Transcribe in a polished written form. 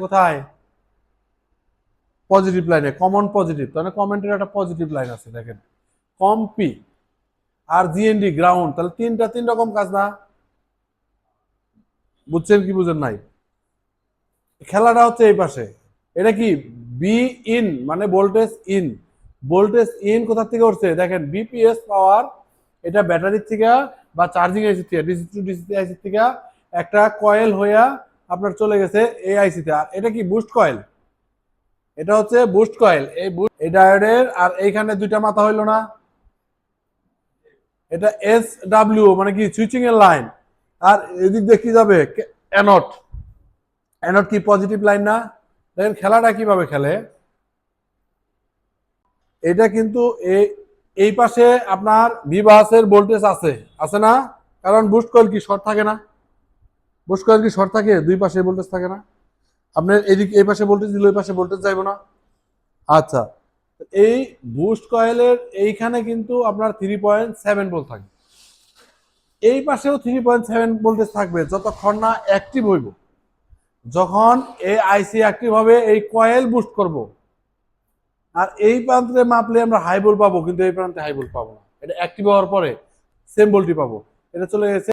কোথায়? পজিটিভ লাইনে, common positive, তাহলে কমেন্টের একটা পজিটিভ লাইন আছে দেখেন, কম পি আর জিএনডি গ্রাউন্ড, তাহলে তিন রকম কাজ না? বুঝছেন কি বুঝেন নাই? খেলাটা হচ্ছে এই পাশে, এটা কি বি ইন মানে ভোল্টেজ ইন, ভোল্টেজ ইন কোথা থেকে উঠছে দেখেন, বিপিএস পাওয়ার, এটা ব্যাটারির থেকে বা চার্জিং আইসি থেকে, ডিসি টু ডিসি আইসি থেকে একটা কয়েল হইয়া আপনার চলে গেছে এই আইসিতে। আর এটা কি বুস্ট কয়েল, এটা হচ্ছে বুস্ট কয়েল। এই ডায়োডের আর এইখানে দুইটা মাথা হইলো না, এটা এস ডাব্লিউ মানে কি সুইচিং এর লাইন। আর এদিক দিয়ে কি যাবে, অ্যানোড, অ্যানোড কি পজিটিভ লাইন না? দেখেন খেলাটা কিভাবে খেলে, এটা কিন্তু এই পাশে আপনার ভিভাসের ভোল্টেজ আছে, আছে না? কারণ বুস্ট কয়েল কি শর্ট থাকে না? বুস্ট কয়েল কি শর্ট থাকে? দুই পাশে ভোল্টেজ থাকে না? আপনার এদিক এই পাশে ভোল্টেজ দিলে ওই পাশে ভোল্টেজ যাইব না? আচ্ছা, এই বুস্ট কয়েলের এইখানে কিন্তু আপনার 3.7 ভোল্ট থাকে, এই পাশেও 3.7 ভোল্টেজ থাকবে যতক্ষণ না অ্যাক্টিভ হইব। যখন এই আইসি অ্যাক্টিভ হবে এই কয়েল বুস্ট করব, আর এই প্রান্তে মাপলে আমরা হাই ভোল্ট পাবো, কিন্তু এই প্রান্তে হাই ভোল্ট পাবো না, এটা অ্যাক্টিভ হওয়ার পরে সেম ভোল্টই পাবো। এটা চলে গেছে